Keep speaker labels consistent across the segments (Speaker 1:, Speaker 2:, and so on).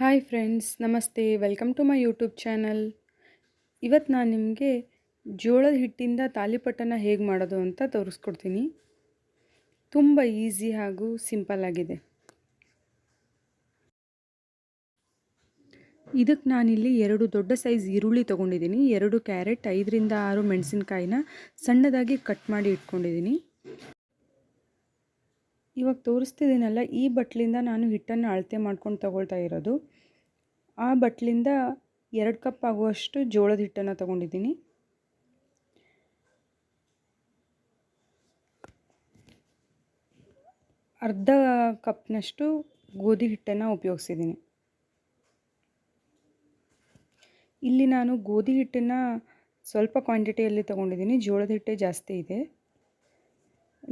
Speaker 1: Hi friends, ನಮಸ್ತೆ. Welcome to my YouTube channel. ಇವತ್ತು ನಾನು ನಿಮಗೆ ಜೋಳದ ಹಿಟ್ಟಿಂದ ತಾಲಿಪಟ್ಟನ್ನು ಹೇಗೆ ಮಾಡೋದು ಅಂತ ತೋರಿಸ್ಕೊಡ್ತೀನಿ. ತುಂಬ ಈಸಿ ಹಾಗೂ ಸಿಂಪಲ್ ಆಗಿದೆ. ಇದಕ್ಕೆ ನಾನಿಲ್ಲಿ 2 ದೊಡ್ಡ ಸೈಜ್ ಈರುಳ್ಳಿ ತೊಗೊಂಡಿದ್ದೀನಿ, 2 ಕ್ಯಾರೆಟ್, 5ರಿಂದ 6 ಮೆಣಸಿನ್ಕಾಯಿನ ಸಣ್ಣದಾಗಿ ಕಟ್ ಮಾಡಿ ಇಟ್ಕೊಂಡಿದ್ದೀನಿ. ಇವಾಗ ತೋರಿಸ್ತಿದ್ದೀನಲ್ಲ, ಈ ಬಟ್ಲಿಂದ ನಾನು ಹಿಟ್ಟನ್ನು ಅಳತೆ ಮಾಡ್ಕೊಂಡು ತಗೊಳ್ತಾ ಇರೋದು. ಆ ಬಟ್ಲಿಂದ 2 ಕಪ್ ಆಗುವಷ್ಟು ಜೋಳದ ಹಿಟ್ಟನ್ನು ತಗೊಂಡಿದ್ದೀನಿ. ಅರ್ಧ ಕಪ್ನಷ್ಟು ಗೋಧಿ ಹಿಟ್ಟನ್ನು ಉಪಯೋಗಿಸಿದ್ದೀನಿ. ಇಲ್ಲಿ ನಾನು ಗೋಧಿ ಹಿಟ್ಟನ್ನು ಸ್ವಲ್ಪ ಕ್ವಾಂಟಿಟಿಯಲ್ಲಿ ತೊಗೊಂಡಿದ್ದೀನಿ, ಜೋಳದ ಹಿಟ್ಟೆ ಜಾಸ್ತಿ ಇದೆ.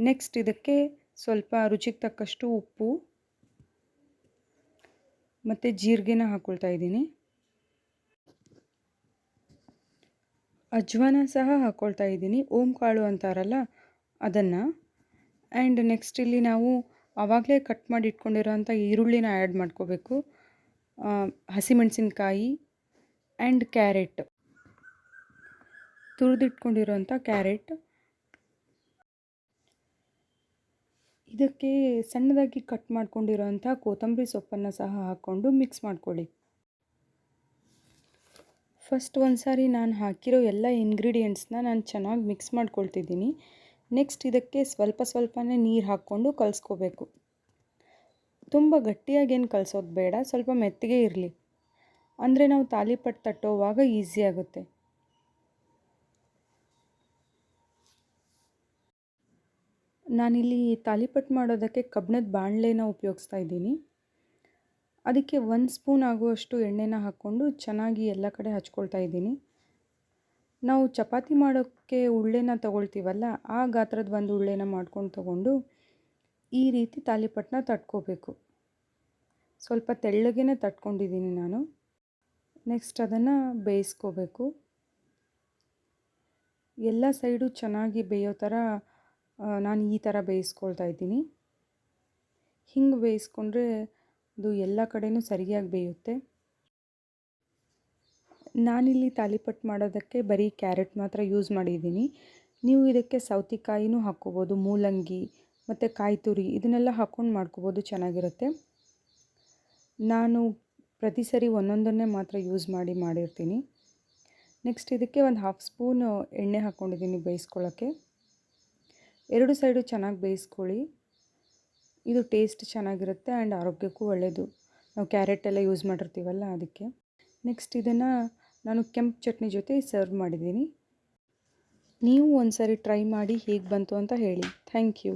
Speaker 1: ನೆಕ್ಸ್ಟ್ ಇದಕ್ಕೆ ಸ್ವಲ್ಪ ರುಚಿಗೆ ತಕ್ಕಷ್ಟು ಉಪ್ಪು ಮತ್ತು ಜೀರಿಗೆನ ಹಾಕ್ಕೊಳ್ತಾ ಇದ್ದೀನಿ. ಅಜ್ವಾನ ಸಹ ಹಾಕ್ಕೊಳ್ತಾ ಇದ್ದೀನಿ, ಓಂ ಕಾಳು ಅಂತಾರಲ್ಲ ಅದನ್ನು. ಆ್ಯಂಡ್ ನೆಕ್ಸ್ಟ್ ಇಲ್ಲಿ ನಾವು ಆವಾಗಲೇ ಕಟ್ ಮಾಡಿ ಇಟ್ಕೊಂಡಿರೋಂಥ ಈರುಳ್ಳಿನ ಆ್ಯಡ್ ಮಾಡ್ಕೋಬೇಕು, ಹಸಿಮೆಣಸಿನ್ಕಾಯಿ ಆ್ಯಂಡ್ ಕ್ಯಾರೆಟ್, ತುರಿದಿಟ್ಕೊಂಡಿರೋಂಥ ಕ್ಯಾರೆಟ್. ಇದಕ್ಕೆ ಸಣ್ಣದಾಗಿ ಕಟ್ ಮಾಡ್ಕೊಂಡಿರೋಂಥ ಕೊತ್ತಂಬರಿ ಸೊಪ್ಪನ್ನು ಸಹ ಹಾಕ್ಕೊಂಡು ಮಿಕ್ಸ್ ಮಾಡ್ಕೊಳ್ಳಿ. ಫಸ್ಟ್ ಒಂದು ಸಾರಿ ನಾನು ಹಾಕಿರೋ ಎಲ್ಲ ಇಂಗ್ರೀಡಿಯೆಂಟ್ಸ್ನ ನಾನು ಚೆನ್ನಾಗಿ ಮಿಕ್ಸ್ ಮಾಡ್ಕೊಳ್ತಿದ್ದೀನಿ. ನೆಕ್ಸ್ಟ್ ಇದಕ್ಕೆ ಸ್ವಲ್ಪನೇ ನೀರು ಹಾಕ್ಕೊಂಡು ಕಲಿಸ್ಕೋಬೇಕು. ತುಂಬ ಗಟ್ಟಿಯಾಗೇನು ಕಲಿಸೋದು ಬೇಡ, ಸ್ವಲ್ಪ ಮೆತ್ತಗೆ ಇರಲಿ, ಅಂದರೆ ನಾವು ತಾಲಿಪಟ್ಟು ತಟ್ಟೋವಾಗ ಈಸಿ ಆಗುತ್ತೆ. ನಾನಿಲ್ಲಿ ತಾಲಿಪಟ್ಟು ಮಾಡೋದಕ್ಕೆ ಕಬ್ಬಿಣದ ಬಾಣಲೆನ ಉಪಯೋಗಿಸ್ತಾ ಇದ್ದೀನಿ. ಅದಕ್ಕೆ 1 ಸ್ಪೂನ್ ಆಗುವಷ್ಟು ಎಣ್ಣೆನ ಹಾಕ್ಕೊಂಡು ಚೆನ್ನಾಗಿ ಎಲ್ಲ ಕಡೆ ಹಚ್ಕೊಳ್ತಾ ಇದ್ದೀನಿ. ನಾವು ಚಪಾತಿ ಮಾಡೋಕ್ಕೆ ಉಳ್ಳೆನ ತೊಗೊಳ್ತೀವಲ್ಲ, ಆ ಗಾತ್ರದ ಒಂದು ಉಳ್ಳೆನ ಮಾಡ್ಕೊಂಡು ತೊಗೊಂಡು ಈ ರೀತಿ ತಾಲಿಪಟ್ಟನ್ನ ತಟ್ಕೋಬೇಕು. ಸ್ವಲ್ಪ ತೆಳ್ಳಗೇ ತಟ್ಕೊಂಡಿದ್ದೀನಿ ನಾನು. ನೆಕ್ಸ್ಟ್ ಅದನ್ನು ಬೇಯಿಸ್ಕೋಬೇಕು. ಎಲ್ಲ ಸೈಡು ಚೆನ್ನಾಗಿ ಬೇಯೋ ಥರ ನಾನು ಈ ಥರ ಬೇಯಿಸ್ಕೊಳ್ತಾ ಇದ್ದೀನಿ. ಹಿಂಗೆ ಬೇಯಿಸ್ಕೊಂಡ್ರೆ ಅದು ಎಲ್ಲ ಕಡೆಯೂ ಸರಿಯಾಗಿ ಬೇಯುತ್ತೆ. ನಾನಿಲ್ಲಿ ತಾಲಿಪಟ್ಟು ಮಾಡೋದಕ್ಕೆ ಬರೀ ಕ್ಯಾರೆಟ್ ಮಾತ್ರ ಯೂಸ್ ಮಾಡಿದ್ದೀನಿ. ನೀವು ಇದಕ್ಕೆ ಸೌತೆಕಾಯಿನೂ ಹಾಕ್ಕೋಬೋದು, ಮೂಲಂಗಿ ಮತ್ತು ಕಾಯಿ ತುರಿ ಇದನ್ನೆಲ್ಲ ಹಾಕ್ಕೊಂಡು ಮಾಡ್ಕೋಬೋದು, ಚೆನ್ನಾಗಿರುತ್ತೆ. ನಾನು ಪ್ರತಿ ಸರಿ ಒಂದೊಂದನ್ನೇ ಮಾತ್ರ ಯೂಸ್ ಮಾಡಿರ್ತೀನಿ. ನೆಕ್ಸ್ಟ್ ಇದಕ್ಕೆ ಒಂದು 1/2 ಸ್ಪೂನ್ ಎಣ್ಣೆ ಹಾಕ್ಕೊಂಡಿದ್ದೀನಿ ಬೇಯಿಸ್ಕೊಳ್ಳೋಕ್ಕೆ. 2 ಸೈಡು ಚೆನ್ನಾಗಿ ಬೇಯಿಸ್ಕೊಳ್ಳಿ, ಇದು ಟೇಸ್ಟ್ ಚೆನ್ನಾಗಿರುತ್ತೆ ಆ್ಯಂಡ್ ಆರೋಗ್ಯಕ್ಕೂ ಒಳ್ಳೆಯದು. ನಾವು ಕ್ಯಾರೆಟ್ ಎಲ್ಲ ಯೂಸ್ ಮಾಡಿರ್ತೀವಲ್ಲ ಅದಕ್ಕೆ. ನೆಕ್ಸ್ಟ್ ಇದನ್ನು ನಾನು ಕೆಂಪು ಚಟ್ನಿ ಜೊತೆ ಸರ್ವ್ ಮಾಡಿದ್ದೀನಿ. ನೀವು ಒಂದು ಸಾರಿ ಟ್ರೈ ಮಾಡಿ ಹೇಗೆ ಬಂತು ಅಂತ ಹೇಳಿ. Thank you.